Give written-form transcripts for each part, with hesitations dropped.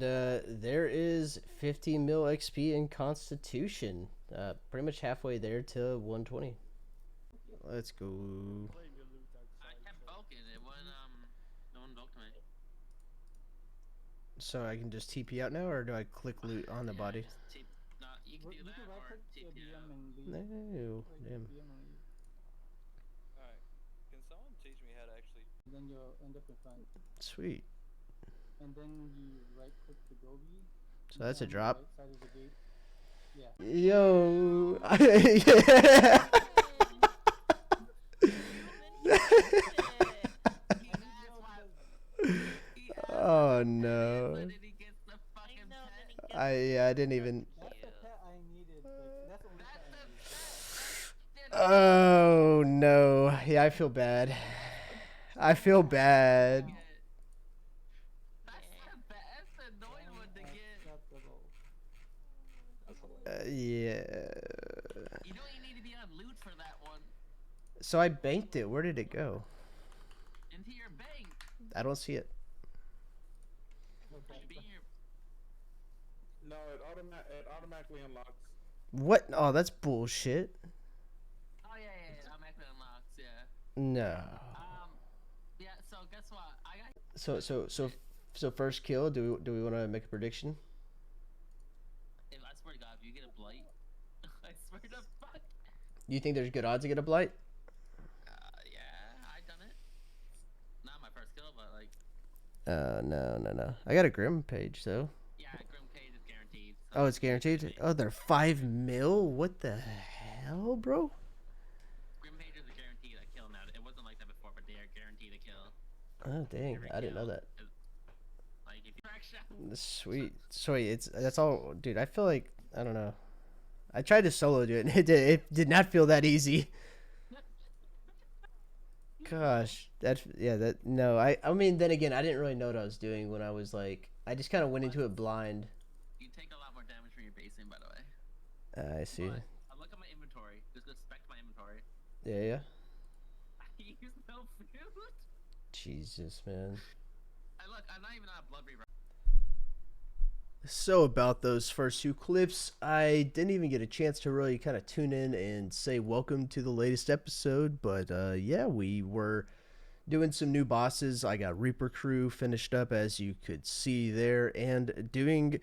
And there is 50 mil XP in Constitution. Pretty much halfway there to 120. Let's go. I kept bulking. It wouldn't no one bulked me. So I can just TP out now, or do I click loot on the Yeah, body? just TP. No, you can do You that can right or click TP DM out. and leave. No, Like damn. DM and leave. Alright. Can someone teach me how to actually... And then you'll end up in front. Sweet. And then you right click the Gobi. So that's a on the drop. right side of the gate. Yeah. Yo. Oh no. I didn't even. That's the pet I needed. Like, that's the only pet I needed. Oh no. Yeah, I feel bad. I feel bad. That's the annoying one to get. Acceptable. Yeah. You know you need to be on loot for that one. So I banked it. Where did it go? Into your bank. I don't see it. Okay. Be in your... No, it automatically unlocks. What? Oh, that's bullshit. Oh yeah. I'm actually unlocked. Yeah. No. Yeah. So guess what? I got. So first kill. Do we want to make a prediction? If I swear to God, if you get a blight, I swear to fuck. You think there's good odds to get a blight? Yeah, I done it. Not my first kill, but like. No. I got a Grim page though. Yeah, Grim Cage is guaranteed. So Oh, it's guaranteed. Oh, they're 5 mil. What the hell, bro? Grim Pages are guaranteed a kill now. It wasn't like that before, but they are guaranteed a kill. Oh dang, Every I didn't know kill that. is- Like if you Sweet. That's all, dude. I feel like I don't know. I tried to solo do it, and it did not feel that easy. Gosh, no. I mean, then again, I didn't really know what I was doing when I was like, I just kind of went into it blind. you take a lot more damage from your basing, by the way. I see. But I look at my inventory. Just go spec my inventory. Yeah. I use no food. Jesus, man. I'm not even on a blood reaver. So about those first two clips, I didn't even get a chance to really kind of tune in and say welcome to the latest episode, but yeah, we were doing some new bosses. I got Reaper Crew finished up, as you could see there, and doing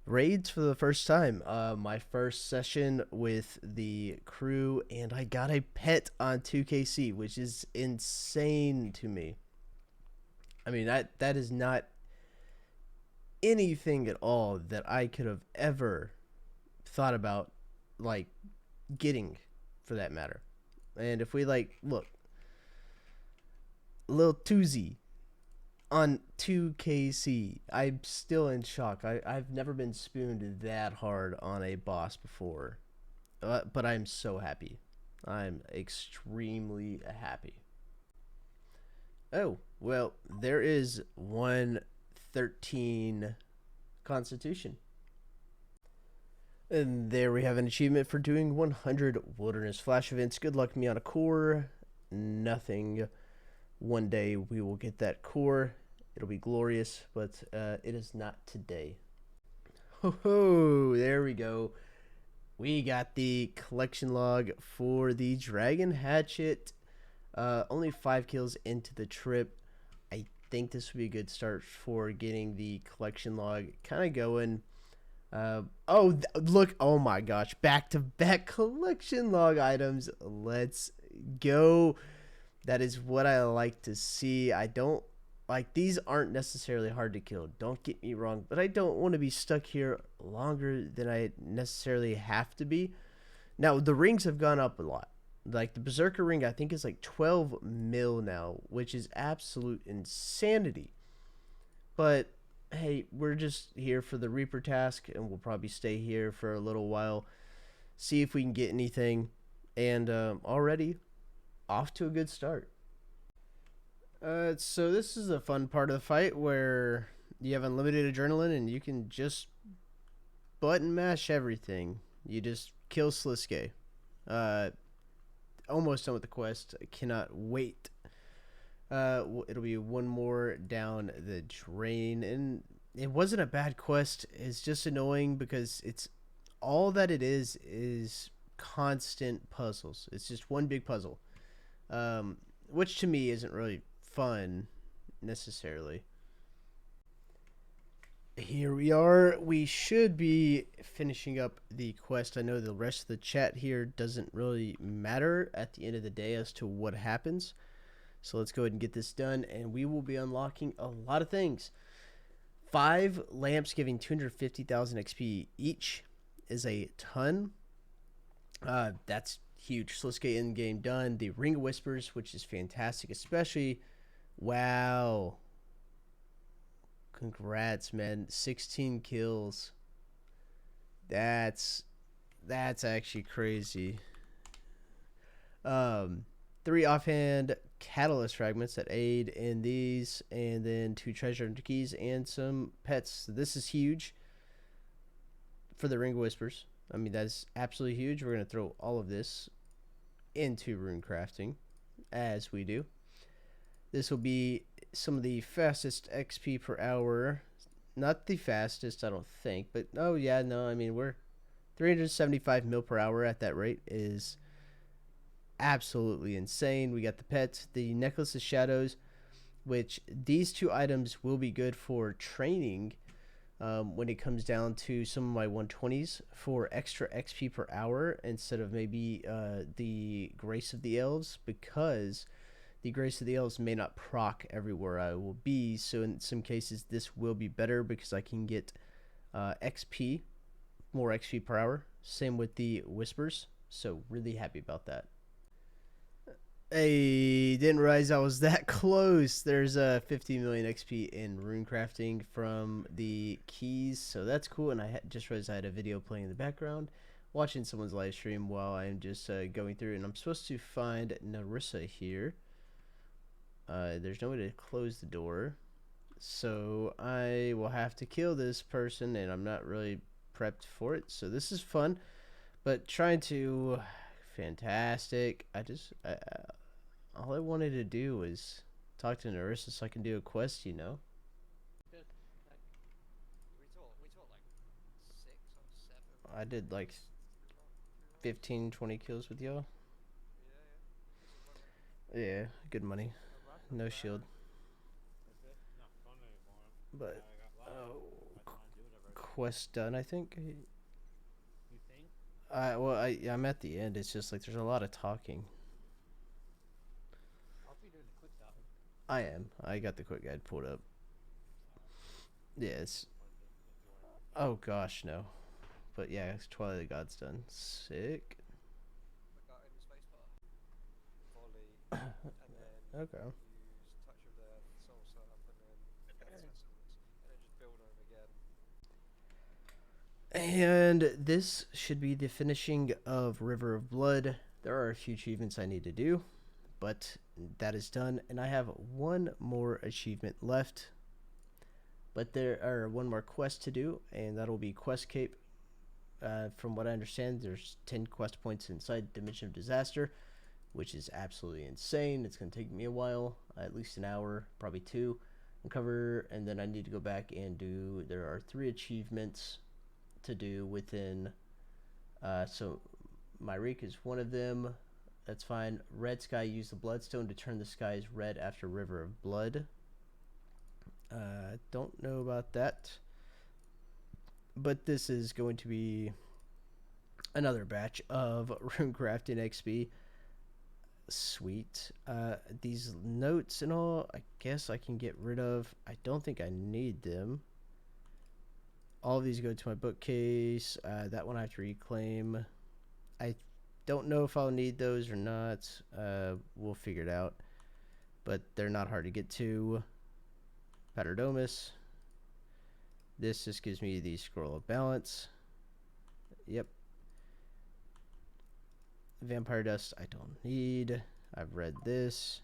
raids for the first time. My first session with the crew, and I got a pet on 2KC, which is insane to me. I mean, that is not anything at all that I could have ever thought about, like, getting, for that matter. And if we, like, look, Lil Tuzi on 2KC, I'm still in shock. I've never been spooned that hard on a boss before, but I'm so happy. I'm extremely happy. Oh, well, there is 113 Constitution. And there we have an achievement for doing 100 Wilderness Flash events. Good luck me on a core. Nothing. One day we will get that core. It'll be glorious, but it is not today. Ho, there we go. We got the collection log for the Dragon Hatchet. Only 5 kills into the trip. I think this would be a good start for getting the collection log kind of going. Look, oh my gosh, back-to-back collection log items. Let's go. That is what I like to see. I don't like, these aren't necessarily hard to kill, don't get me wrong, but I don't want to be stuck here longer than I necessarily have to be. Now, the rings have gone up a lot. Like, the Berserker ring, I think, is like 12 mil now, which is absolute insanity. But hey, we're just here for the Reaper task, and we'll probably stay here for a little while, see if we can get anything, and already off to a good start. So this is a fun part of the fight where you have unlimited adrenaline and you can just button mash everything. You just kill Sliske. Almost done with the quest. I cannot wait. It'll be one more down the drain, and it wasn't a bad quest. It's just annoying because it's all that it is constant puzzles. It's just one big puzzle, which to me isn't really fun necessarily. Here we are. We should be finishing up the quest. I know the rest of the chat here doesn't really matter at the end of the day as to what happens. So let's go ahead and get this done, and we will be unlocking a lot of things. 5 lamps giving 250,000 XP each is a ton. That's huge. So let's get in game done. The Ring of Whispers, which is fantastic, especially. Wow. Congrats, man. 16 kills. That's actually crazy. 3 offhand catalyst fragments that aid in these, and then 2 treasure keys and some pets. So this is huge for the Ring of Whispers. I mean, that's absolutely huge. We're going to throw all of this into rune crafting as we do. This will be some of the fastest XP per hour. Not the fastest, I don't think, but oh yeah, no, I mean, we're 375 mil per hour at that rate is absolutely insane. We got the pets, the Necklace of Shadows, which these 2 items will be good for training when it comes down to some of my 120s for extra XP per hour instead of maybe the Grace of the Elves, because the Grace of the Elves may not proc everywhere I will be. So in some cases, this will be better because I can get XP, more XP per hour. Same with the Whispers. So really happy about that. Hey, didn't realize I was that close. There's 50 million XP in rune crafting from the keys, so that's cool. And I just realized I had a video playing in the background, watching someone's live stream while I'm just going through. And I'm supposed to find Narissa here. There's no way to close the door, so I will have to kill this person, and I'm not really prepped for it. So this is fun, but trying to fantastic. All I wanted to do was talk to Narissa so I can do a quest, you know. We taught like 6 or 7. I did like 15, 20 kills with y'all. Yeah. Yeah, good money. No shield. But quest done, I think. You think? I'm at the end. It's just like there's a lot of talking. I'll be doing the quick guide. I am. I got the quick guide pulled up. Yes. Oh gosh, no. But yeah, it's Twilight of the Gods done. Sick. Got in the space bar. Volley, and then Okay. use Touch of the Soul Slap, and then Death Essence, and then just build on them again. And this should be the finishing of River of Blood. There are a few achievements I need to do, but that is done. And I have one more achievement left. But there are one more quest to do, and that'll be Quest Cape. From what I understand, there's 10 quest points inside Dimension of Disaster, which is absolutely insane. It's going to take me a while, at least an hour, probably 2, uncover, and then I need to go back and do, there are 3 achievements to do within, so Myrick is one of them. That's fine. Red Sky, use the Bloodstone to turn the skies red after River of Blood. Don't know about that, but this is going to be another batch of rune crafting XP. Sweet. These notes and all, I guess I can get rid of. I don't think I need them. All of these go to my bookcase. That one I have to reclaim. I don't know if I'll need those or not. We'll figure it out. But they're not hard to get to. Paterdomus. This just gives me the Scroll of Balance. Yep. Vampire Dust I don't need. I've read this.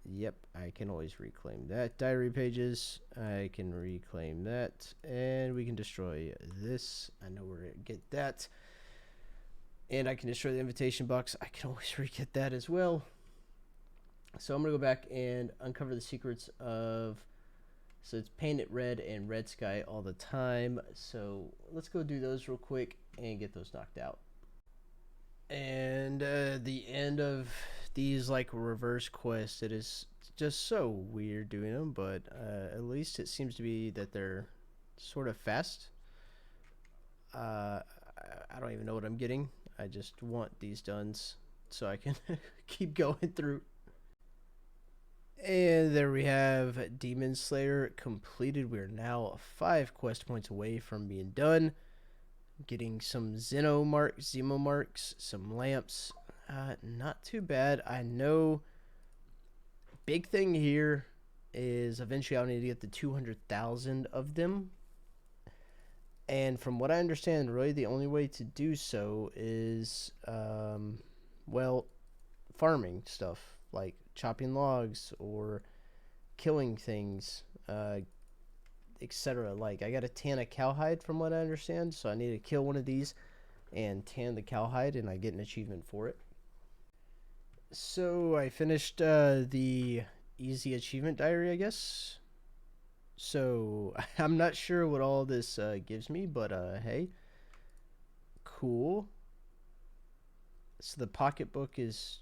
Yep, I can always reclaim that. Diary pages, I can reclaim that. And we can destroy this. I know where to get that. And I can destroy the invitation box. I can always re-get that as well. So I'm going to go back and uncover the secrets of So it's paint it red and red sky all the time. So let's go do those real quick and get those knocked out. And the end of these like reverse quests, it is just so weird doing them, but at least it seems to be that they're sort of fast. I don't even know what I'm getting. I just want these done so I can keep going through. And there we have Demon Slayer completed. We are now 5 quest points away from being done. Getting some Zemo marks, some lamps. Not too bad. I know. Big thing here is eventually I'll need to get the 200,000 of them. And from what I understand, really the only way to do so is, well, farming stuff like chopping logs or killing things, etc. Like I got to tan a cowhide from what I understand, so I need to kill one of these and tan the cowhide, and I get an achievement for it. So I finished the easy achievement diary, I guess. So I'm not sure what all this gives me, but hey, cool. So the pocketbook is,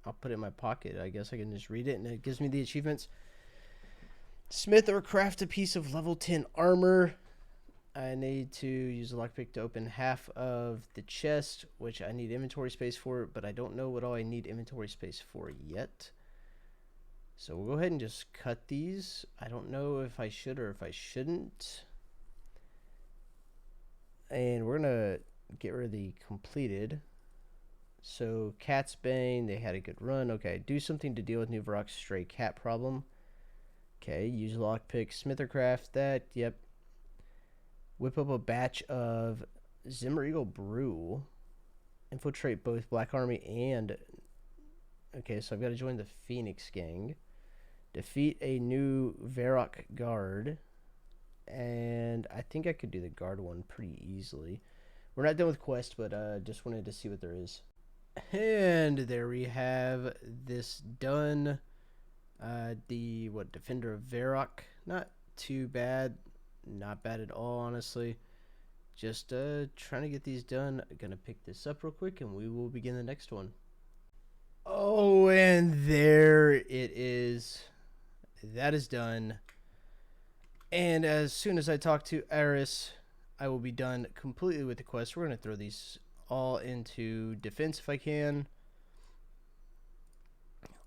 I'll put it in my pocket. I guess I can just read it, and it gives me the achievements. Smith or craft a piece of level 10 armor. I need to use a lockpick to open half of the chest, which I need inventory space for, but I don't know what all I need inventory space for yet. So we'll go ahead and just cut these. I don't know if I should or if I shouldn't. And we're going to get rid of the completed. So Cat's Bane, they had a good run. Okay, do something to deal with New Varrock's stray cat problem. Okay, use lockpick, Smithercraft, that, yep. Whip up a batch of Zimmer Eagle Brew. Infiltrate both Black Army and... Okay, so I've got to join the Phoenix Gang. Defeat a new Varrock guard. And I think I could do the guard one pretty easily. We're not done with quest, but just wanted to see what there is. And there we have this done. The Defender of Varrock. Not too bad. Not bad at all, honestly. Just trying to get these done. I'm gonna pick this up real quick and we will begin the next one. Oh, and there it is. That is done. And as soon as I talk to Eris, I will be done completely with the quest. We're gonna throw these all into defense if I can.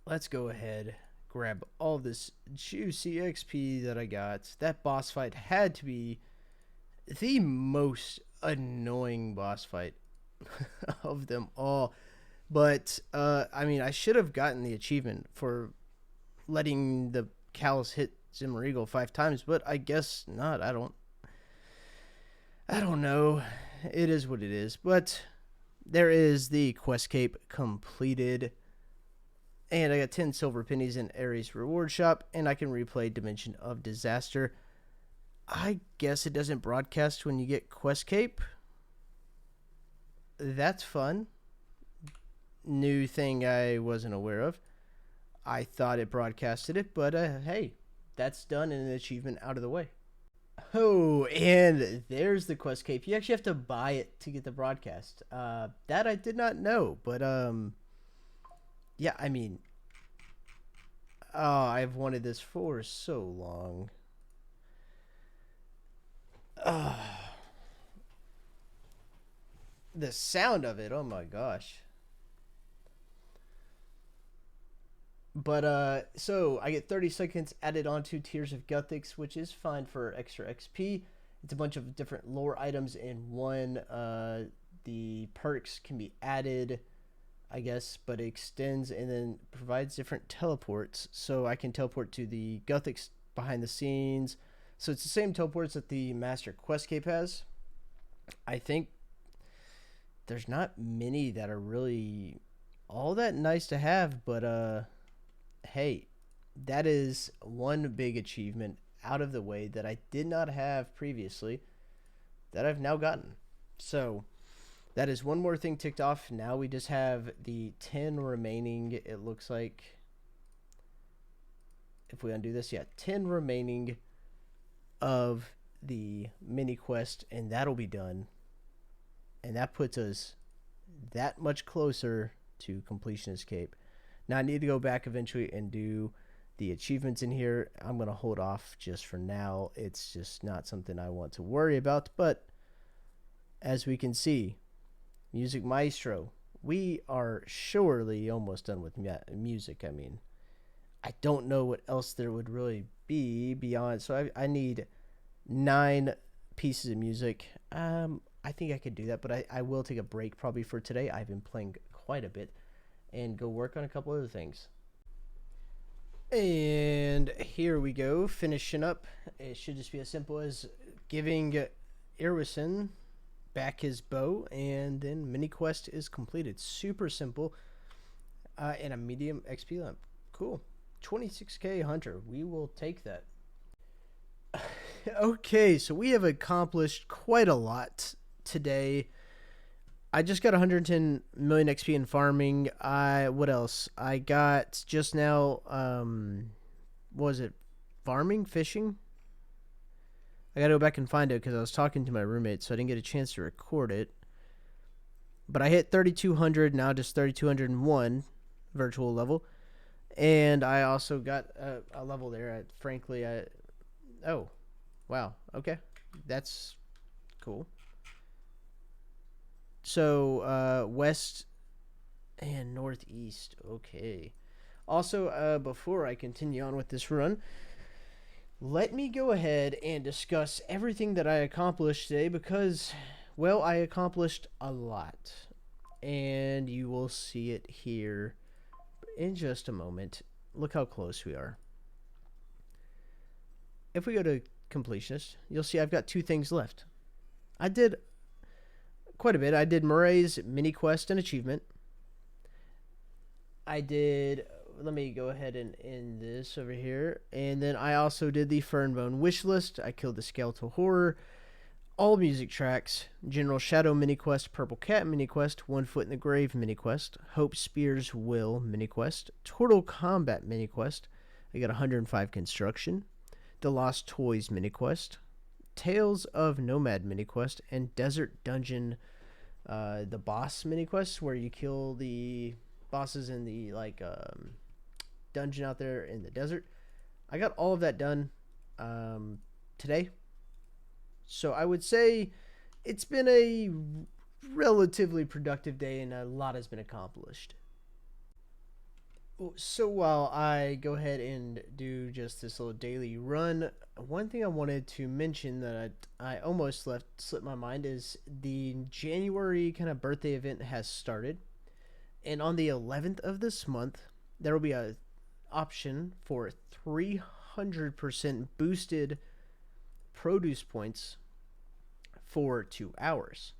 Let's go ahead, grab all this juicy XP that I got. That boss fight had to be the most annoying boss fight of them all. But I mean, I should have gotten the achievement for letting the cows hit Zimmer Eagle 5 times, but I guess not. I don't know. It is what it is. But there is the quest cape completed. And I got 10 silver pennies in Ares reward shop, and I can replay Dimension of Disaster. I guess it doesn't broadcast when you get quest cape. That's fun. New thing I wasn't aware of. I thought it broadcasted it, but hey, that's done and an achievement out of the way. Oh, and there's the quest cape. You actually have to buy it to get the broadcast. That I did not know, but yeah, I mean, oh, I've wanted this for so long. The sound of it, oh my gosh. But so I get 30 seconds added onto Tears of Guthix, which is fine for extra XP. It's a bunch of different lore items in one. The perks can be added, I guess, but it extends and then provides different teleports. So I can teleport to the Guthix behind the scenes. So it's the same teleports that the Master Quest Cape has. I think there's not many that are really all that nice to have, but hey, that is one big achievement out of the way that I did not have previously that I've now gotten. So that is one more thing ticked off. Now we just have the 10 remaining, it looks like. if we undo this, 10 remaining of the mini quest, and that'll be done. And that puts us that much closer to Completionist Cape. Now I need to go back eventually and do the achievements in here. I'm going to hold off just for now. It's just not something I want to worry about. But as we can see, Music Maestro, we are surely almost done with music. I mean, I don't know what else there would really be beyond. So I need 9 pieces of music. I think I could do that, but I will take a break probably for today. I've been playing quite a bit and go work on a couple other things. And here we go, finishing up. It should just be as simple as giving Irwison back his bow, and then mini quest is completed. Super simple, and a medium XP lamp. Cool. 26k hunter. We will take that. Okay, so we have accomplished quite a lot today. I just got 110 million XP in farming. What else? I got just now, what was it? Farming? Fishing? I gotta go back and find it because I was talking to my roommate, so I didn't get a chance to record it. But I hit 3,200, now just 3,201 virtual level. And I also got a level there. Oh, wow. Okay. That's cool. So, west and northeast. Okay. Also, before I continue on with this run, let me go ahead and discuss everything that I accomplished today because, well, I accomplished a lot. And you will see it here in just a moment. Look how close we are. If we go to Completionist, you'll see I've got 2 things left. I did quite a bit. I did Murray's mini quest and achievement. I did, let me go ahead and end this over here. And then I also did the Fernbone wish list. I killed the skeletal horror, all music tracks, General Shadow mini quest, Purple Cat mini quest, One Foot in the Grave mini quest, Hope Spears Will mini quest, Turtle Combat mini quest. I got 105 construction, the Lost Toys mini quest, Tales of Nomad mini quest, and Desert Dungeon, the boss mini quest where you kill the bosses in the dungeon out there in the desert. I got all of that done today. So I would say it's been a relatively productive day and a lot has been accomplished. So while I go ahead and do just this little daily run, one thing I wanted to mention that I almost slipped my mind is the January kind of birthday event has started. And on the 11th of this month, there will be a option for 300% boosted produce points for 2 hours.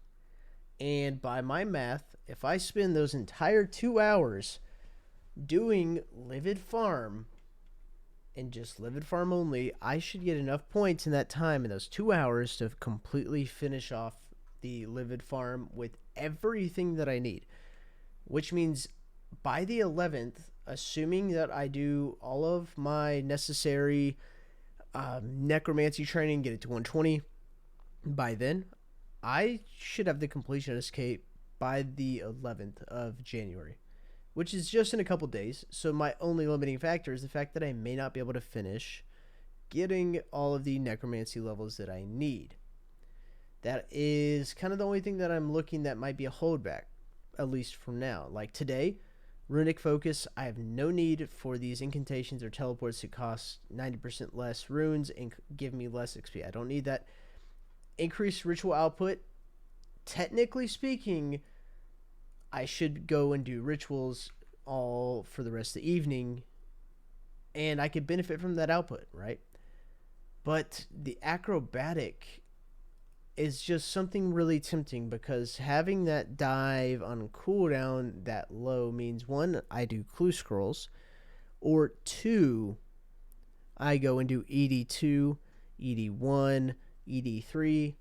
And by my math, if I spend those entire 2 hours doing Livid Farm and just Livid Farm only, I should get enough points in that time in those 2 hours to completely finish off the Livid Farm with everything that I need. Which means by the 11th, assuming that I do all of my necessary necromancy training, get it to 120, by then, I should have the Completionist Cape by the 11th of January, which is just in a couple days. So my only limiting factor is the fact that I may not be able to finish getting all of the necromancy levels that I need. That is kind of the only thing that I'm looking that might be a holdback, at least for now. Like today, Runic Focus, I have no need for these incantations or teleports to cost 90% less runes and give me less XP. I don't need that. Increased ritual output. Technically speaking, I should go and do rituals all for the rest of the evening, and I could benefit from that output, right? But the acrobatic is just something really tempting because having that dive on cooldown that low means, 1, I do clue scrolls, or 2, I go and do ED2, ED1, ED3,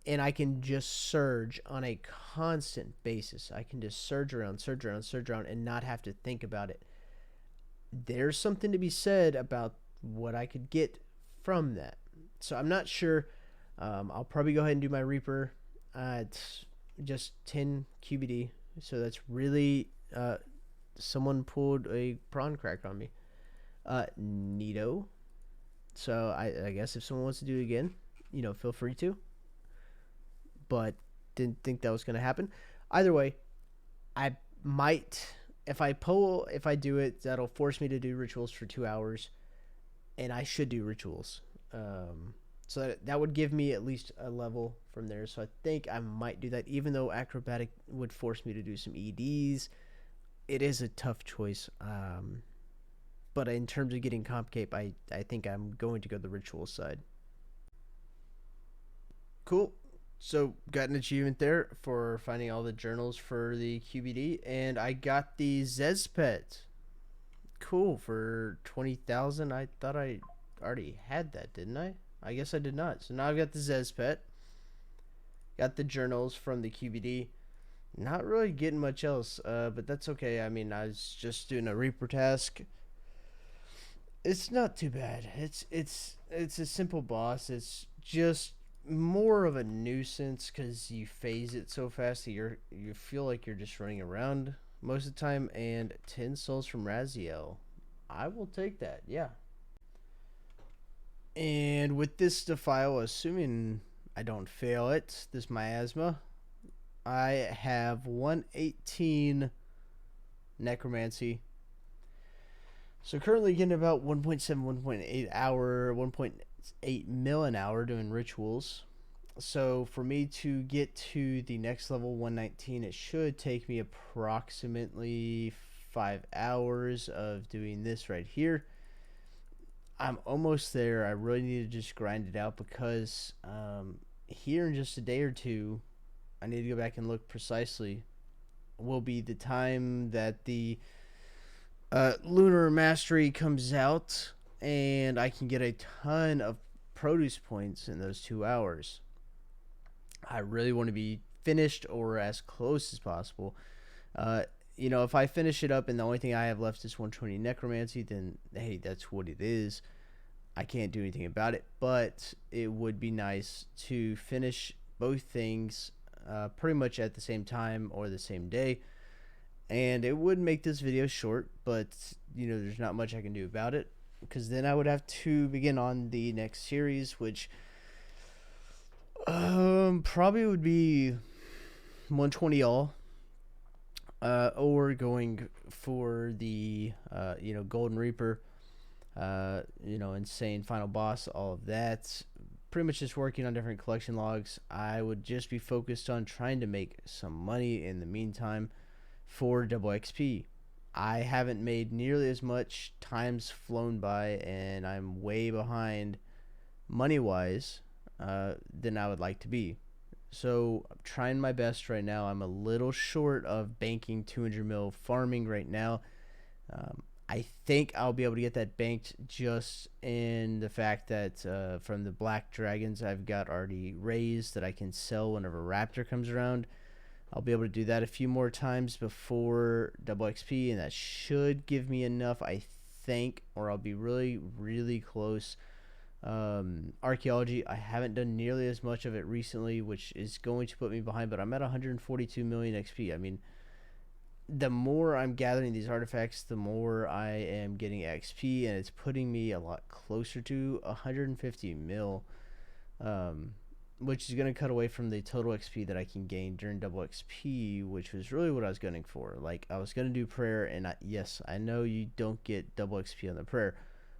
and I can just surge on a constant basis. I can just surge around, and not have to think about it. There's something to be said about what I could get from that. So I'm not sure. I'll probably go ahead and do my Reaper. It's just 10 QBD. So that's really someone pulled a prawn crack on me. Neato. So I guess if someone wants to do it again, feel free to. But didn't think that was going to happen. Either way, I might, if I do it, that'll force me to do rituals for 2 hours. And I should do rituals. So that would give me at least a level from there. So I think I might do that, even though acrobatic would force me to do some EDs. It is a tough choice. But in terms of getting comp cape, I think I'm going to go the ritual side. Cool. So got an achievement there for finding all the journals for the QBD, and I got the Zespet. Cool, for 20,000. I thought I already had that, didn't I? I guess I did not. So now I've got the Zespet. Got the journals from the QBD. Not really getting much else, but that's okay. I mean, I was just doing a Reaper task. It's not too bad. It's a simple boss. It's just more of a nuisance because you phase it so fast that you feel like you're just running around most of the time. And 10 souls from Raziel, I will take that. Yeah. And with this defile, assuming I don't fail it, this miasma, I have 118 necromancy. So currently getting about 1.7, 1.8 hour, 1.8 mil an hour doing rituals. So for me to get to the next level, 119, it should take me approximately 5 hours of doing this right here. I'm almost there. I really need to just grind it out because here in just a day or two, I need to go back and look precisely, will be the time that the Lunar Mastery comes out, and I can get a ton of produce points in those 2 hours. I really want to be finished or as close as possible. If I finish it up and the only thing I have left is 120 necromancy, then hey, that's what it is. I can't do anything about it, but it would be nice to finish both things pretty much at the same time or the same day. And it would make this video short, but there's not much I can do about it, because then I would have to begin on the next series, which probably would be 120 all, or going for the Golden Reaper, insane final boss, all of that. Pretty much just working on different collection logs. I would just be focused on trying to make some money in the meantime for double XP. I haven't made nearly as much, time's flown by, and I'm way behind money wise than I would like to be. So I'm trying my best right now. I'm a little short of banking 200 mil farming right now. I think I'll be able to get that banked just in the fact that from the black dragons I've got already raised that I can sell whenever Raptor comes around. I'll be able to do that a few more times before double XP, and that should give me enough, I think, or I'll be really, really close. Archaeology, I haven't done nearly as much of it recently, which is going to put me behind, but I'm at 142 million XP. I mean, the more I'm gathering these artifacts, the more I am getting XP, and it's putting me a lot closer to 150 mil. Which is going to cut away from the total XP that I can gain during double XP, which was really what I was gunning for. Like, I was going to do prayer, and yes, I know you don't get double XP on the prayer,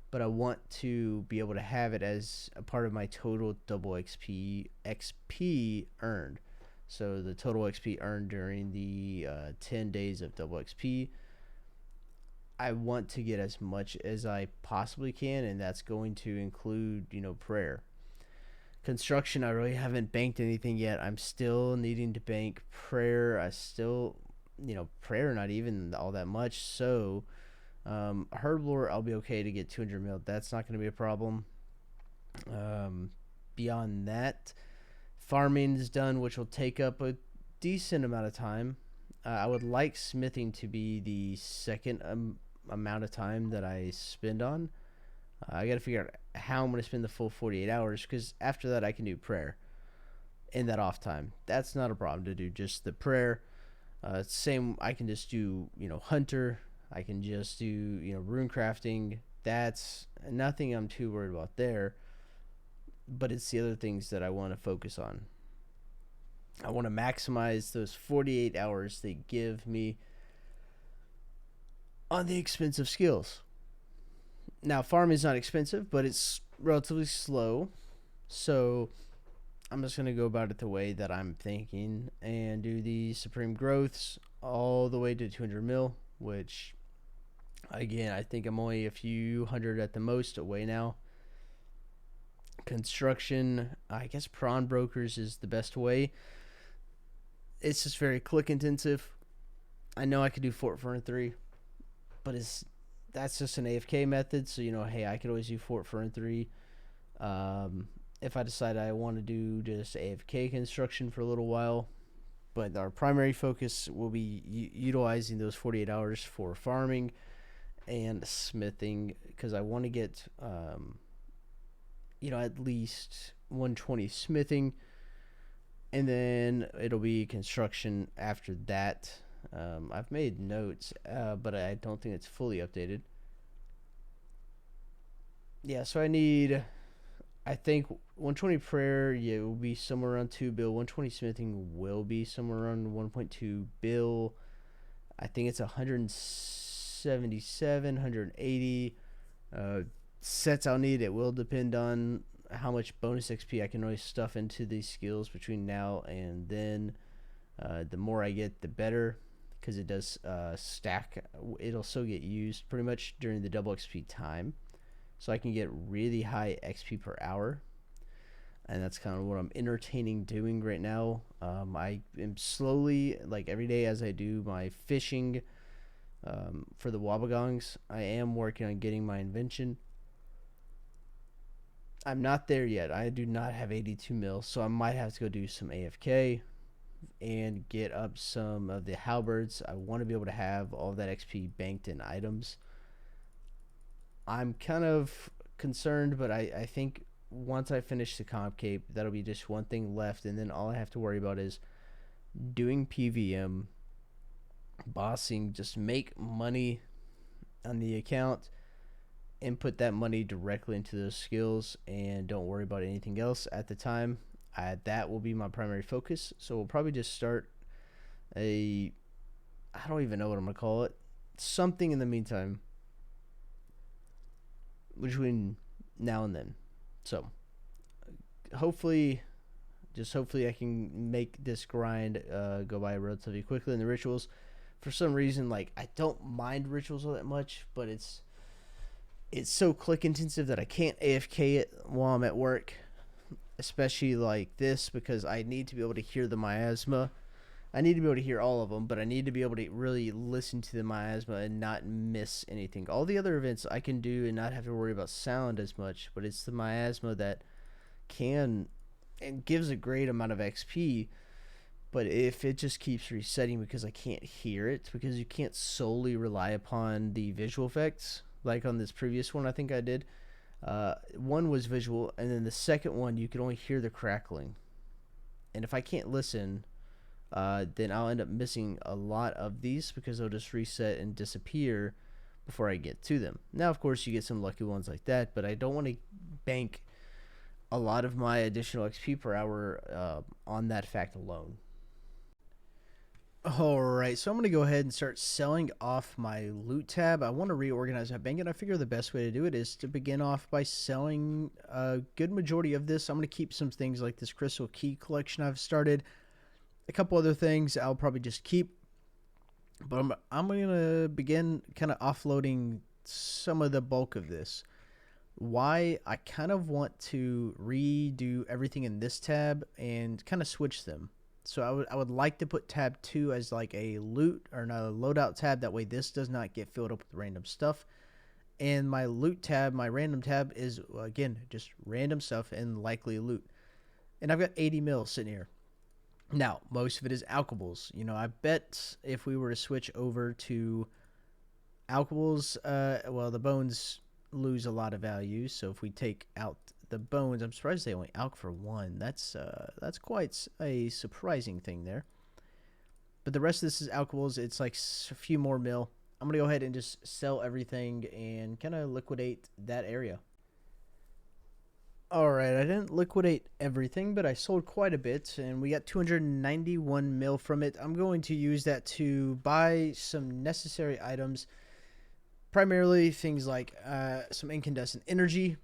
but I want to be able to have it as a part of my total double XP earned. So the total XP earned during the 10 days of double XP, I want to get as much as I possibly can, and that's going to include, prayer. Construction, I really haven't banked anything yet. I'm still needing to bank prayer. I still, prayer not even all that much. So, Herblore, I'll be okay to get 200 mil. That's not going to be a problem. Beyond that, farming is done, which will take up a decent amount of time. I would like smithing to be the second amount of time that I spend on. I got to figure out how I'm going to spend the full 48 hours, because after that I can do prayer in that off time. That's not a problem to do just the prayer. Same, I can just do, hunter. I can just do, rune crafting. That's nothing I'm too worried about there. But it's the other things that I want to focus on. I want to maximize those 48 hours they give me on the expensive skills. Now, farming is not expensive, but it's relatively slow. So I'm just going to go about it the way that I'm thinking and do the supreme growths all the way to 200 mil, which, again, I think I'm only a few hundred at the most away now. Construction, I guess prawn brokers is the best way. It's just very click intensive. I know I could do Fort Fern 3, but that's just an AFK method. So, hey, I could always do Fort Fern 3. If I decide I want to do just AFK construction for a little while. But our primary focus will be utilizing those 48 hours for farming and smithing, because I want to get, at least 120 smithing. And then it'll be construction after that. I've made notes, but I don't think it's fully updated. Yeah, so I think 120 prayer, it will be somewhere around 2 bill. 120 smithing will be somewhere around 1.2 bill. I think it's 177, 180 sets I'll need. It will depend on how much bonus XP I can really stuff into these skills between now and then. The more I get, the better, because it does stack. It'll still get used pretty much during the double XP time. So I can get really high XP per hour. And that's kind of what I'm entertaining doing right now. I am slowly, like every day as I do my fishing for the Wobbegongs, I am working on getting my invention. I'm not there yet. I do not have 82 mil, so I might have to go do some AFK and get up some of the halberds. I want to be able to have all of that XP banked in items. I'm kind of concerned, but I think once I finish the comp cape, that'll be just one thing left, and then all I have to worry about is doing PVM, bossing, just make money on the account, and put that money directly into those skills, and don't worry about anything else at the time. That will be my primary focus. So we'll probably just start I don't even know what I'm going to call it. Something in the meantime between now and then. So hopefully I can make this grind go by relatively quickly. In the rituals, for some reason, like, I don't mind rituals all that much, but it's so click intensive that I can't AFK it while I'm at work, especially like this, because I need to be able to hear the miasma. I need to be able to hear all of them, but I need to be able to really listen to the miasma and not miss anything. All the other events I can do and not have to worry about sound as much, but it's the miasma that can and gives a great amount of XP. But if it just keeps resetting because I can't hear it, because you can't solely rely upon the visual effects, like on this previous one I think I did. One was visual, and then the second one you could only hear the crackling. And if I can't listen, then I'll end up missing a lot of these, because they'll just reset and disappear before I get to them. Now, of course, you get some lucky ones like that, but I don't want to bank a lot of my additional XP per hour on that fact alone. Alright, so I'm going to go ahead and start selling off my loot tab. I want to reorganize my bank, and I figure the best way to do it is to begin off by selling a good majority of this. I'm going to keep some things like this crystal key collection I've started. A couple other things I'll probably just keep, but I'm going to begin kind of offloading some of the bulk of this. Why? I kind of want to redo everything in this tab and kind of switch them. So I would like to put tab 2 as like a loot or not a loadout tab. That way this does not get filled up with random stuff. And my loot tab, my random tab, is, again, just random stuff and likely loot. And I've got 80 mil sitting here. Now, most of it is alchables. You know, I bet if we were to switch over to alchables, well, the bones lose a lot of value. So if we take out the bones, I'm surprised they only alch for 1. That's quite a surprising thing there. But the rest of this is alchables. It's like a few more mil. I'm going to go ahead and just sell everything and kind of liquidate that area. Alright, I didn't liquidate everything, but I sold quite a bit, and we got 291 mil from it. I'm going to use that to buy some necessary items, primarily things like some incandescent energy.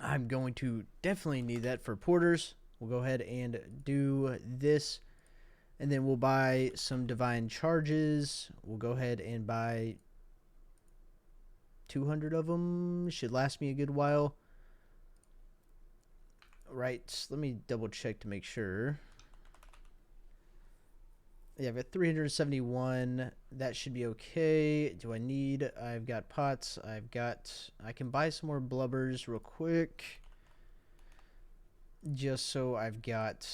I'm going to definitely need that for porters. We'll go ahead and do this, and then we'll buy some divine charges. We'll go ahead and buy 200 of them. Should last me a good while. Right, let me double check to make sure. Yeah, I've got 371. That should be okay. Do I need? I've got pots. I can buy some more blubbers real quick. Just so I've got.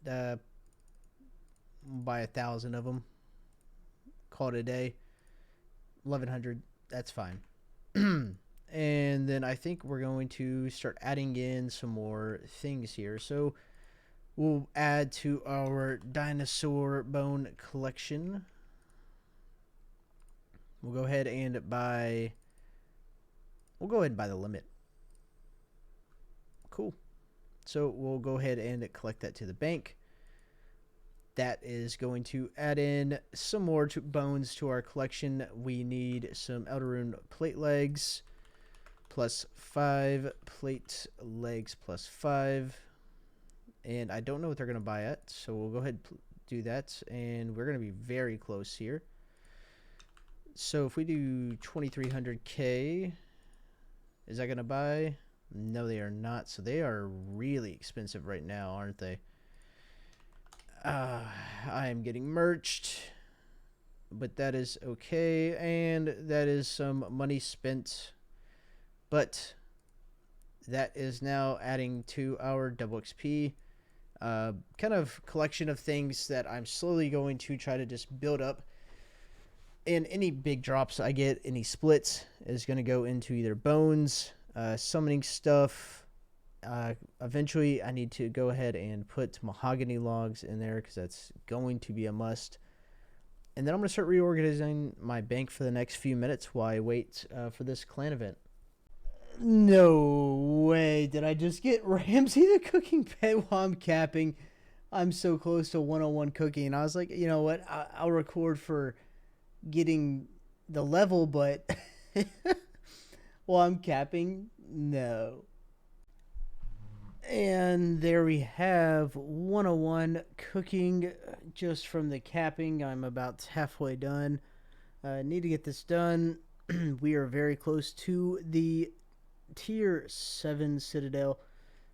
Buy 1,000 of them. Call it a day. 1,100. That's fine. And then I think we're going to start adding in some more things here. So we'll add to our dinosaur bone collection. We'll go ahead and buy. We'll go ahead and buy the limit. Cool. So we'll go ahead and collect that to the bank. That is going to add in some more bones to our collection. We need some Elderune plate legs. +5 plate legs +5, and I don't know what they're going to buy at, so we'll go ahead and do that, and we're going to be very close here. So if we do 2,300k, is that going to buy? No, they are not. So they are really expensive right now, aren't they? I am getting merged, but that is okay, and that is some money spent. But that is now adding to our double XP kind of collection of things that I'm slowly going to try to just build up. And any big drops I get, any splits, is going to go into either bones, summoning stuff. Eventually, I need to go ahead and put mahogany logs in there because that's going to be a must. And then I'm going to start reorganizing my bank for the next few minutes while I wait for this clan event. No way. Did I just get Ramsey the cooking pet while I'm capping? I'm so close to 101 cooking. I was like, you know what? I'll record for getting the level, but while I'm capping, no. And there we have 101 cooking just from the capping. I'm about halfway done. Need to get this done. We are very close to the tier 7 citadel.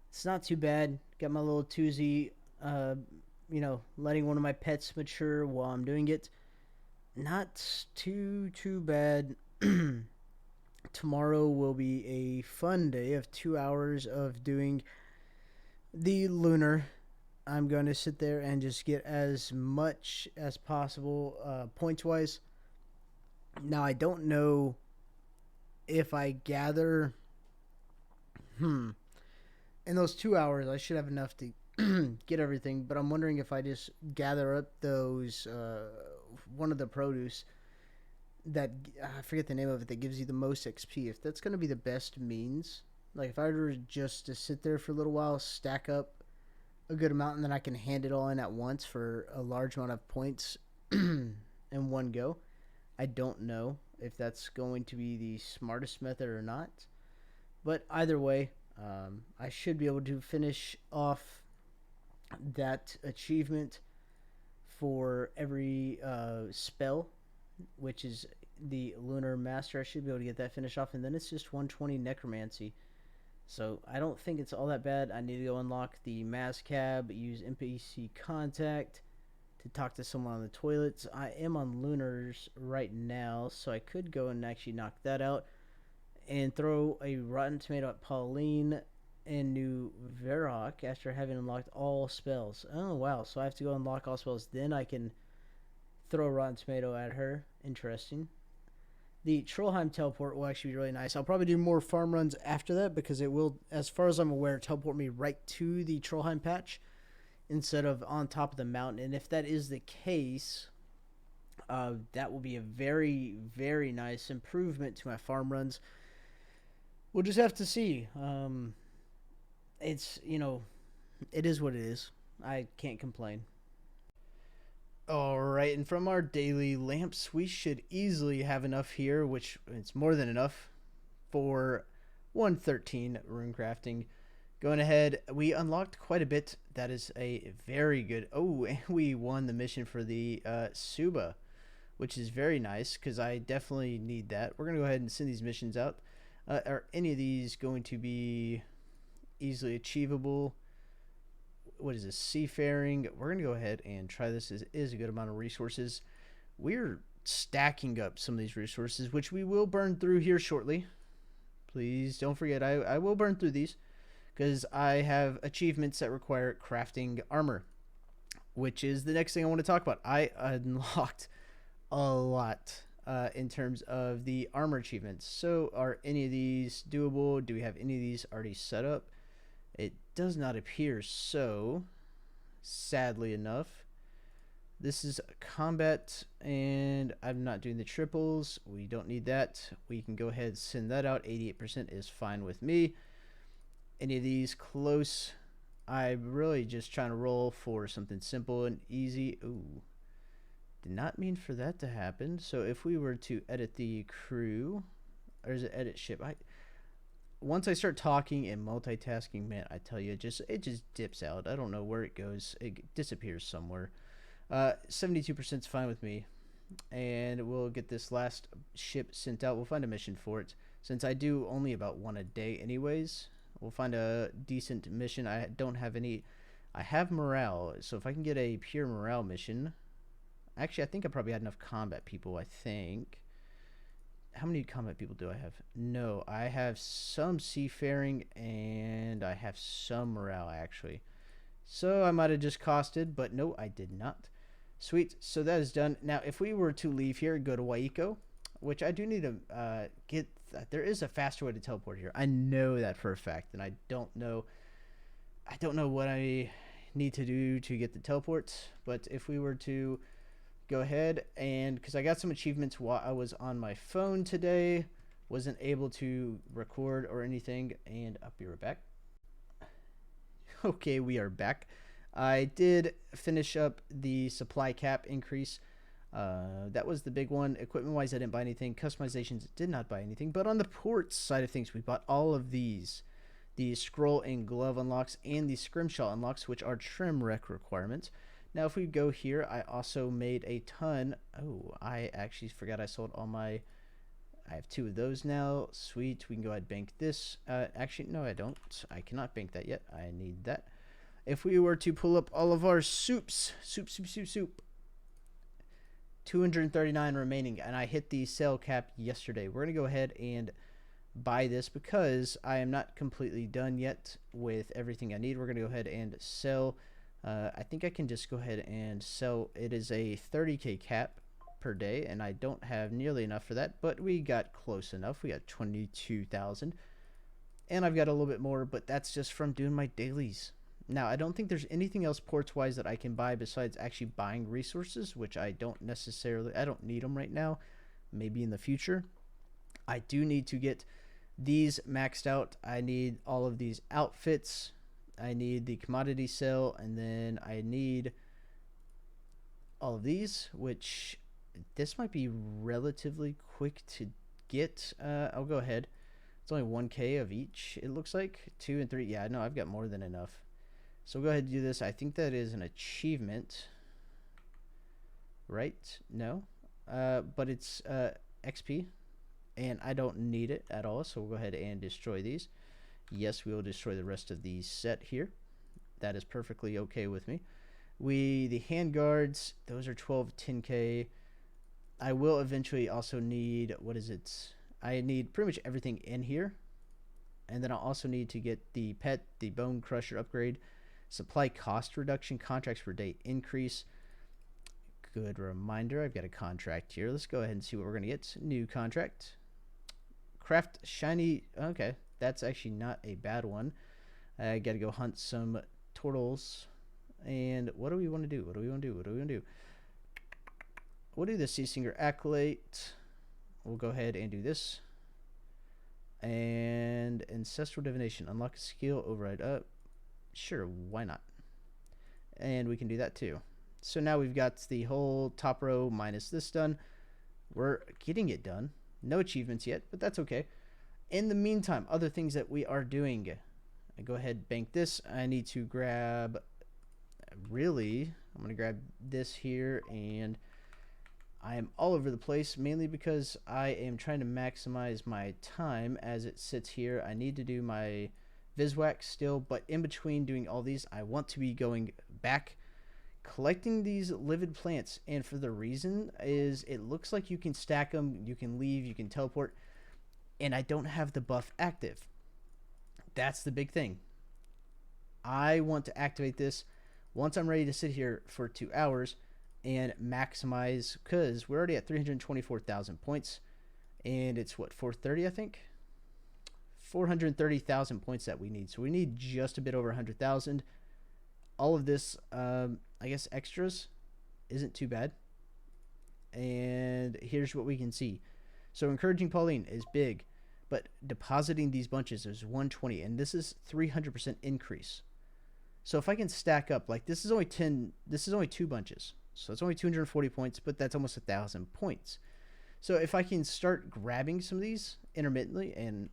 It's not too bad. Got my little toozy, letting one of my pets mature while I'm doing it. Not too bad. Tomorrow will be a fun day of 2 hours of doing the lunar. I'm going to sit there and just get as much as possible points wise. Now I don't know if I gather in those 2 hours I should have enough to get everything, but I'm wondering if I just gather up those one of the produce that I forget the name of it that gives you the most XP, if that's going to be the best means. Like if I were just to sit there for a little while, stack up a good amount, and then I can hand it all in at once for a large amount of points in one go. I don't know if that's going to be the smartest method or not. But either way, I should be able to finish off that achievement for every spell, which is the Lunar Master. I should be able to get that finished off, and then it's just 120 Necromancy. So I don't think it's all that bad. I need to go unlock the Mazcab, use NPC contact to talk to someone on the toilets. I am on Lunars right now, so I could go and actually knock that out and throw a Rotten Tomato at Pauline and New Verok after having unlocked all spells. Oh, wow. So I have to go unlock all spells. Then I can throw a Rotten Tomato at her. Interesting. The Trollheim teleport will actually be really nice. I'll probably do more farm runs after that because it will, as far as I'm aware, teleport me right to the Trollheim patch instead of on top of the mountain. And if that is the case, that will be a very, very nice improvement to my farm runs. We'll just have to see. It's, it is what it is. I can't complain. All right, and from our daily lamps, we should easily have enough here, which it's more than enough for 113 rune crafting. Going ahead, we unlocked quite a bit. That is a very good. Oh, and we won the mission for the Suba, which is very nice because I definitely need that. We're gonna go ahead and send these missions out. Are any of these going to be easily achievable? What is this? Seafaring. We're going to go ahead and try this. It is a good amount of resources. We're stacking up some of these resources, which we will burn through here shortly. Please don't forget, I will burn through these because I have achievements that require crafting armor, which is the next thing I want to talk about. I unlocked a lot in terms of the armor achievements. So are any of these doable? Do we have any of these already set up? It does not appear so, sadly enough. This is combat, and I'm not doing the triples. We don't need that. We can go ahead and send that out. 88% is fine with me. Any of these close, I'm really just trying to roll for something simple and easy. Ooh. Did not mean for that to happen. So if we were to edit the crew, or is it edit ship? Once I start talking and multitasking, man, I tell you, it just dips out. I don't know where it goes. It disappears somewhere. 72% is fine with me, and we'll get this last ship sent out. We'll find a mission for it. Since I do only about one a day, anyways, we'll find a decent mission. I don't have any. I have morale, so if I can get a pure morale mission. Actually, I think I probably had enough combat people, I think. How many combat people do I have? No, I have some seafaring, and I have some morale, actually. So I might have just costed, but no, I did not. Sweet, so that is done. Now, if we were to leave here and go to Waiko, which I do need to get... There is a faster way to teleport here. I know that for a fact, and I don't know what I need to do to get the teleports, but if we were to... go ahead and because I got some achievements while I was on my phone today, wasn't able to record or anything, and I'll be right back. Okay, we are back. I did finish up the supply cap increase. That was the big one. Equipment wise, I didn't buy anything. Customizations, did not buy anything. But on the ports side of things, we bought all of these: the scroll and glove unlocks and the scrimshaw unlocks, which are trim rec requirements. Now, if we go here, I also made a ton. Oh, I actually forgot I sold all my... I have 2 of those now. Sweet. We can go ahead and bank this. Actually, no, I don't. I cannot bank that yet. I need that. If we were to pull up all of our soups, soup, 239 remaining, and I hit the sale cap yesterday. We're going to go ahead and buy this because I am not completely done yet with everything I need. We're going to go ahead and sell... I think I can just go ahead and sell. It is a 30k cap per day, and I don't have nearly enough for that, but we got close enough. We got 22,000, and I've got a little bit more, but that's just from doing my dailies. Now, I don't think there's anything else ports-wise that I can buy besides actually buying resources, which I don't need them right now. Maybe in the future. I do need to get these maxed out. I need all of these outfits. I need the commodity sale, and then I need all of these, which this might be relatively quick to get. I'll go ahead. It's only 1k of each, it looks like. 2 and 3. Yeah, no, I've got more than enough. So we'll go ahead and do this. I think that is an achievement. Right? No? But it's XP, and I don't need it at all, so we'll go ahead and destroy these. Yes, we will destroy the rest of the set here. That is perfectly okay with me. The handguards, those are 12, 10k. I will eventually also need, what is it? I need pretty much everything in here. And then I'll also need to get the pet, the bone crusher upgrade, supply cost reduction, contracts per day increase, good reminder. I've got a contract here. Let's go ahead and see what we're going to get. New contract. Craft shiny. Okay, that's actually not a bad one. I got to go hunt some turtles. And what do we want to do? What do we want to do? What do we want to do? We'll do the Sea Singer Acolyte. We'll go ahead and do this. And Ancestral Divination. Unlock a skill, override up. Sure, why not? And we can do that too. So now we've got the whole top row minus this done. We're getting it done. No achievements yet, but that's okay. In the meantime, other things that we are doing. I go ahead, bank this. I need to grab, really, I'm going to grab this here, and I am all over the place, mainly because I am trying to maximize my time as it sits here. I need to do my Viswax still, but in between doing all these, I want to be going back, collecting these livid plants, and for the reason is it looks like you can stack them, you can leave, you can teleport, and I don't have the buff active. That's the big thing. I want to activate this once I'm ready to sit here for 2 hours and maximize, because we're already at 324,000 points, and it's what, 430, I think? 430,000 points that we need. So we need just a bit over 100,000. All of this, I guess, extras isn't too bad. And here's what we can see. So encouraging Pauline is big, but depositing these bunches is 120, and this is 300% increase. So if I can stack up, like this is only 2 bunches. So it's only 240 points, but that's almost 1,000 points. So if I can start grabbing some of these intermittently and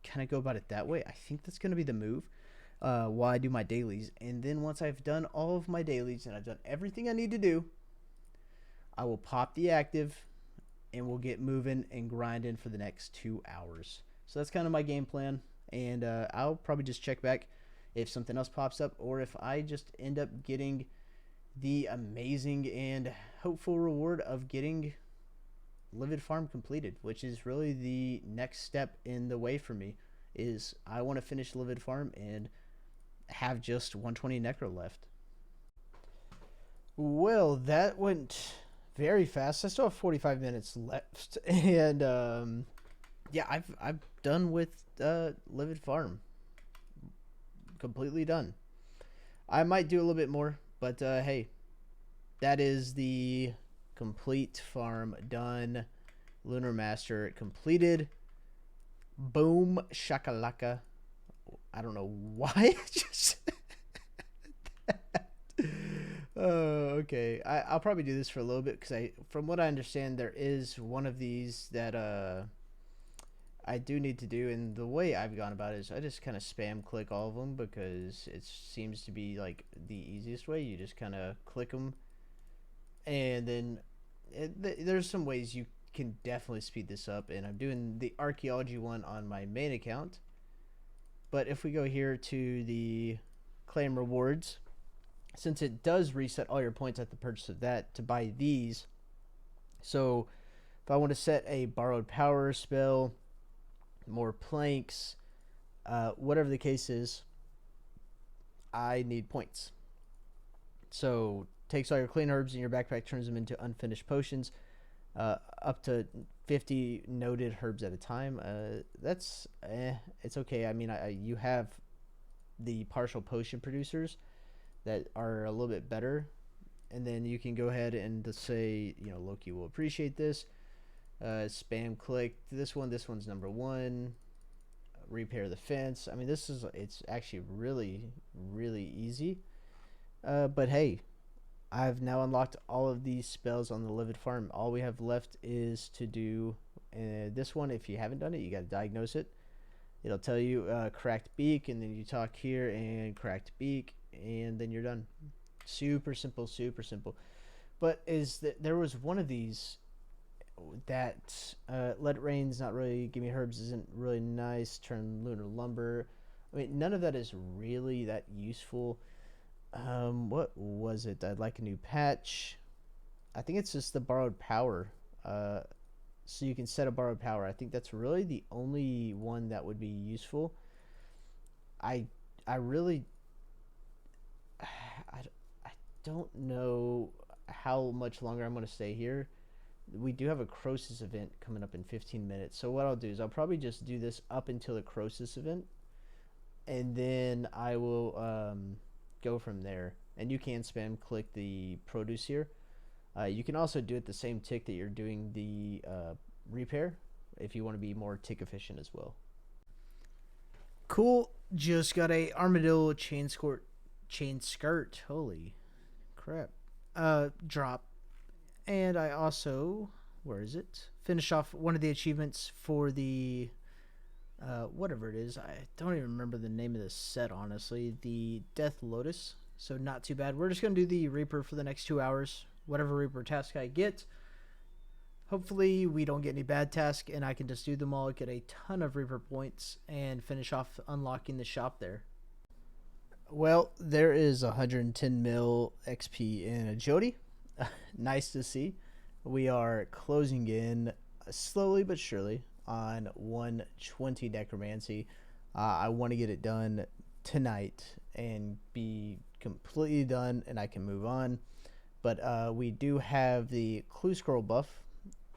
kind of go about it that way, I think that's going to be the move while I do my dailies. And then once I've done all of my dailies and I've done everything I need to do, I will pop the active and we'll get moving and grinding for the next 2 hours. So that's kind of my game plan. And I'll probably just check back if something else pops up, or if I just end up getting the amazing and hopeful reward of getting Livid Farm completed, which is really the next step in the way for me. Is I want to finish Livid Farm and have just 120 Necro left. Well, that went very fast. I still have 45 minutes left, and yeah, I've done with Livid Farm. Completely done. I might do a little bit more, but hey, that is the complete farm done. Lunar Master completed. Boom shakalaka. I don't know why I just oh, okay. I'll probably do this for a little bit because from what I understand, there is one of these that I do need to do, and the way I've gone about it is I just kind of spam click all of them because it seems to be like the easiest way. You just kind of click them, and then there's some ways you can definitely speed this up, and I'm doing the archaeology one on my main account. But if we go here to the claim rewards, since it does reset all your points at the purchase of that to buy these, so if I want to set a borrowed power spell, more planks, whatever the case is, I need points. So takes all your clean herbs in your backpack, turns them into unfinished potions, up to 50 noted herbs at a time. That's it's okay. I mean, you have the partial potion producers that are a little bit better, and then you can go ahead and just say, you know, Loki will appreciate this. Spam click this one. This one's number 1. Repair the fence. I mean, it's actually really, really easy. But hey, I've now unlocked all of these spells on the Livid Farm. All we have left is to do this one. If you haven't done it, you got to diagnose it. It'll tell you cracked beak, and then you talk here and cracked beak, and then you're done. Super simple, super simple. But there was one of these that let it rain's not really, give me herbs isn't really nice, turn lunar lumber. I mean, none of that is really that useful. What was it? I'd like a new patch. I think it's just the borrowed power. So you can set a borrowed power. I think that's really the only one that would be useful. I really I don't know. how much longer I'm going to stay here. We do have a Crosis event coming up in 15 minutes. So what I'll do is I'll probably just do this up until the Crosis event, and then I will go from there. And you can spam click the produce here. You can also do it the same tick that you're doing the repair if you want to be more tick efficient as well. Cool. Just got a armadillo chain skirt. Holy crap. Drop. And I also, where is it? Finish off one of the achievements for the whatever it is. I don't even remember the name of the set, honestly. The Death Lotus. So not too bad. We're just going to do the Reaper for the next 2 hours. Whatever Reaper task I get. Hopefully we don't get any bad tasks and I can just do them all, get a ton of Reaper points, and finish off unlocking the shop there. Well, there is 110 mil XP in Agility. Nice to see. We are closing in slowly but surely on 120 Necromancy. I want to get it done tonight and be completely done, and I can move on. But we do have the Clue Scroll buff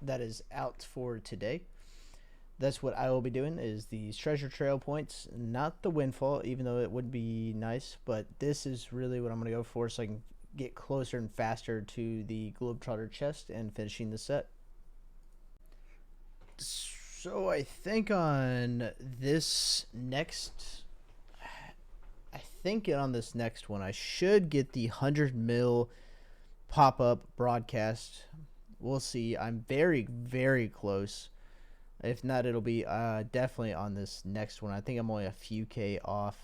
that is out for today. That's what I will be doing, is these treasure trail points, not the windfall, even though it would be nice, but this is really what I'm going to go for, so I can get closer and faster to the Globetrotter chest and finishing the set. So I think on this next one I should get the 100 mil pop-up broadcast. We'll see. I'm very, very close. If not, it'll be definitely on this next one. I think I'm only a few K off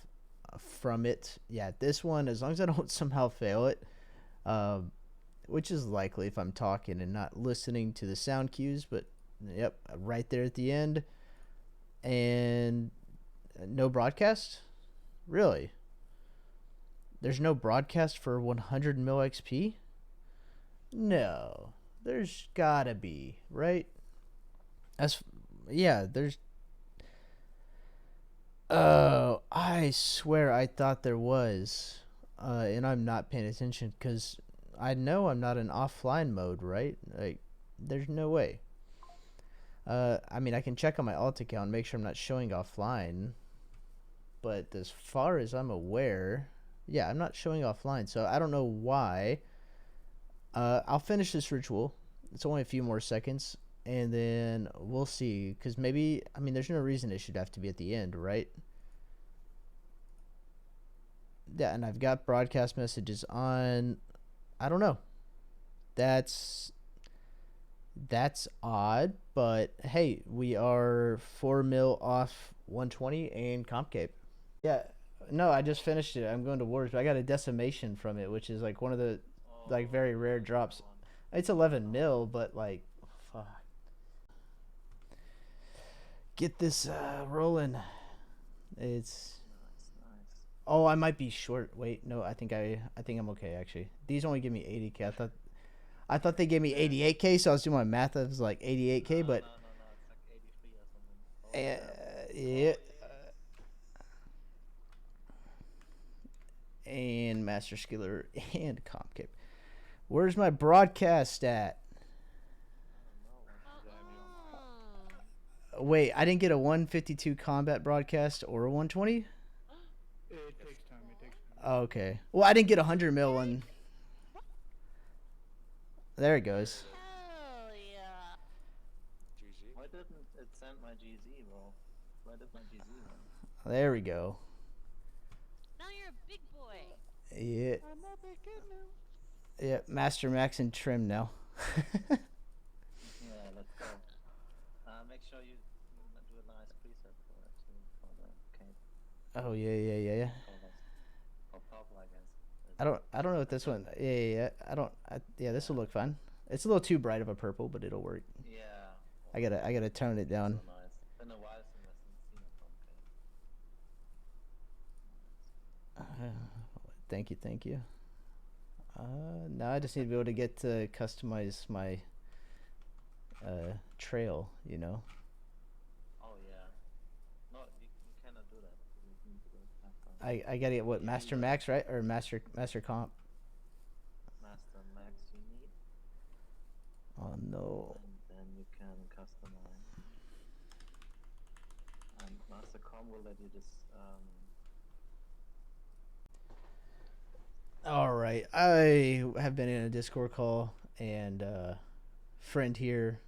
from it. Yeah, this one, as long as I don't somehow fail it, which is likely if I'm talking and not listening to the sound cues, but yep, right there at the end. And no broadcast? Really? There's no broadcast for 100 mil XP? No. There's gotta be, right? There's... Oh, I swear I thought there was. And I'm not paying attention because I know I'm not in offline mode, right? Like, there's no way. I mean, I can check on my alt account and make sure I'm not showing offline. But as far as I'm aware, yeah, I'm not showing offline. So I don't know why. I'll finish this ritual. It's only a few more seconds. And then we'll see. Because maybe, I mean, there's no reason it should have to be at the end, right? Yeah, and I've got broadcast messages on. I don't know. That's odd, but hey, we are 4 mil off 120 and comp cape. Yeah, no, I just finished it. I'm going to Wars, but I got a decimation from it, which is like one of the like very rare drops. It's 11 mil, but like, fuck. Get this rolling. It's. Oh, I might be short. Wait, no, I think I'm okay actually. These only give me 80K. I thought they gave me 88K, so I was doing my math. It was like 88K, but No, it's like 83 or something. yeah. And Master Skiller and comp cape. Where's my broadcast at? Wait, I didn't get a 152 combat broadcast or a 120? It takes time. Oh, okay. Well, I didn't get a 100 mil one. There it goes. Hell yeah. GG. Why didn't it send my GZ, bro? Why did my GZ run? There we go. Now you're a big boy. Yeah. I'm not that kid now. Yeah, Master Max and Trim now. Yeah, let's go. Make sure you do a nice preset for it too, for the cape. Oh yeah. For purple, I guess. I don't know what this one. Yeah. Yeah, this will look fun. It's a little too bright of a purple, but it'll work. Yeah. I gotta tone it down. So nice. Been a while since I've seen a pump cape. Thank you. Now I just need to be able to get to customize my trail, you know. Oh yeah. No, you cannot do that. You need to go after I gotta get what, Master Max, right? Or Master Comp. Master Max. You need Oh no. and then you can customize. And Master Com will let you just All right. I have been in a Discord call, and friend here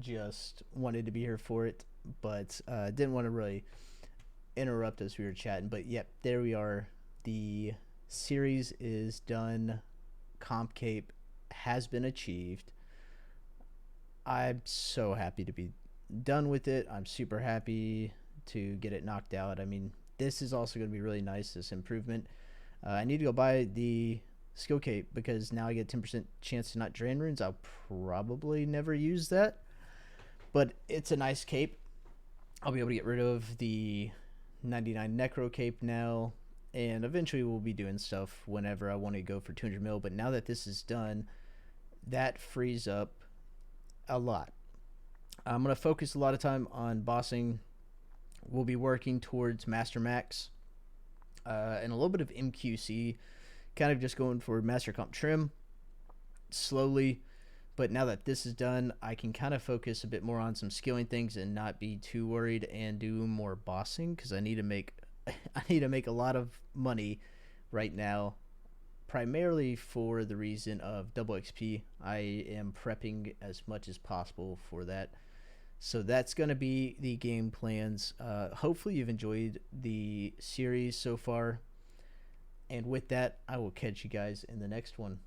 just wanted to be here for it, but didn't want to really interrupt as we were chatting. But yep, there we are. The series is done. Comp Cape has been achieved. I'm so happy to be done with it. I'm super happy to get it knocked out. I mean, this is also going to be really nice, this improvement. I need to go buy the skill cape because now I get 10% chance to not drain runes. I'll probably never use that, but it's a nice cape. I'll be able to get rid of the 99 necro cape now, and eventually we'll be doing stuff whenever I want to go for 200 mil. But now that this is done, that frees up a lot. I'm going to focus a lot of time on bossing. We'll be working towards Master Max and a little bit of MQC, kind of just going for Master Comp trim slowly. But now that this is done, I can kind of focus a bit more on some skilling things and not be too worried and do more bossing because I need to make a lot of money right now, primarily for the reason of double XP. I am prepping as much as possible for that. So that's going to be the game plans. Hopefully you've enjoyed the series so far. And with that, I will catch you guys in the next one.